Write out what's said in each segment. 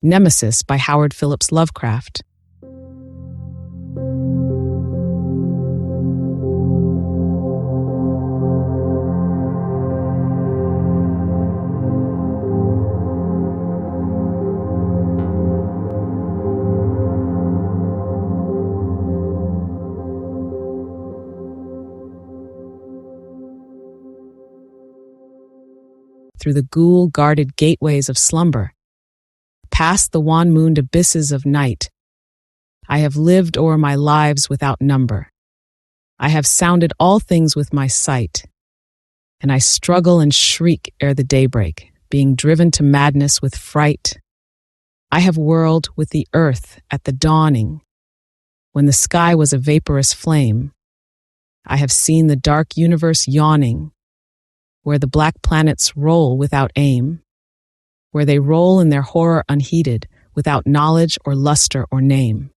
Nemesis by Howard Phillips Lovecraft. Through the ghoul-guarded gateways of slumber, past the wan-mooned abysses of night, I have lived o'er my lives without number. I have sounded all things with my sight, and I struggle and shriek ere the daybreak, being driven to madness with fright. I have whirled with the earth at the dawning, when the sky was a vaporous flame. I have seen the dark universe yawning, where the black planets roll without aim, where they roll in their horror unheeded, without knowledge or luster or name.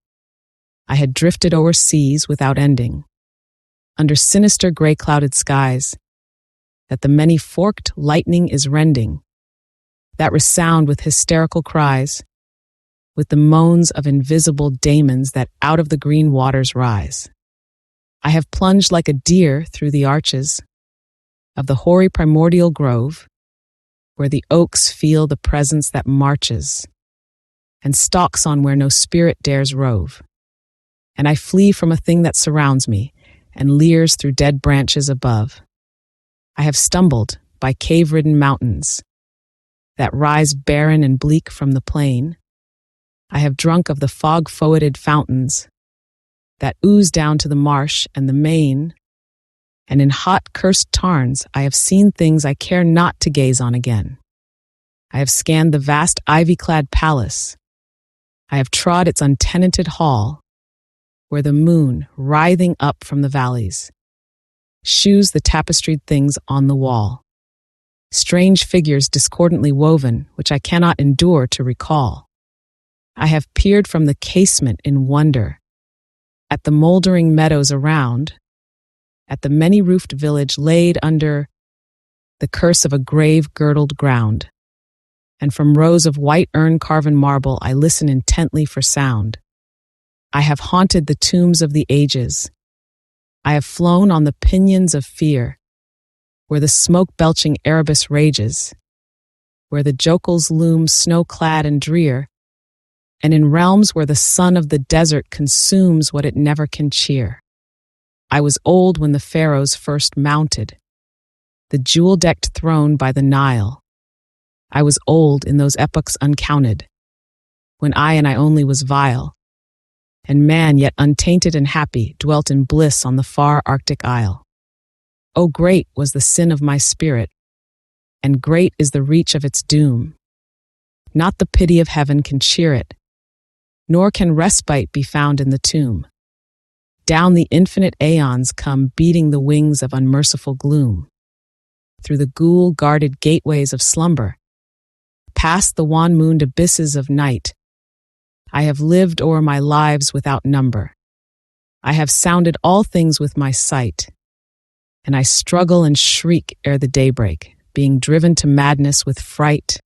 I had drifted o'er seas without ending, under sinister gray-clouded skies, that the many-forked lightning is rending, that resound with hysterical cries, with the moans of invisible daemons that out of the green waters rise. I have plunged like a deer through the arches of the hoary primordial grove, where the oaks feel the presence that marches and stalks on where no spirit dares rove. And I flee from a thing that surrounds me and leers through dead branches above. I have stumbled by cave-ridden mountains that rise barren and bleak from the plain. I have drunk of the fog-foetid fountains that ooze down to the marsh and the main. And in hot, cursed tarns, I have seen things I care not to gaze on again. I have scanned the vast ivy-clad palace. I have trod its untenanted hall, where the moon, writhing up from the valleys, shews the tapestried things on the wall. Strange figures discordantly woven, which I cannot endure to recall. I have peered from the casement in wonder, at the moldering meadows around, at the many-roofed village laid under the curse of a grave-girdled ground. And from rows of white urn-carven marble I listen intently for sound. I have haunted the tombs of the ages. I have flown on the pinions of fear, where the smoke-belching Erebus rages, where the jocals loom snow-clad and drear, and in realms where the sun of the desert consumes what it never can cheer. I was old when the pharaohs first mounted the jewel-decked throne by the Nile. I was old in those epochs uncounted, when I and I only was vile, and man, yet untainted and happy, dwelt in bliss on the far Arctic isle. Oh, great was the sin of my spirit, and great is the reach of its doom. Not the pity of heaven can cheer it, nor can respite be found in the tomb. Down the infinite aeons come beating the wings of unmerciful gloom. Through the ghoul-guarded gateways of slumber, past the wan-mooned abysses of night, I have lived o'er my lives without number. I have sounded all things with my sight, and I struggle and shriek ere the daybreak, being driven to madness with fright.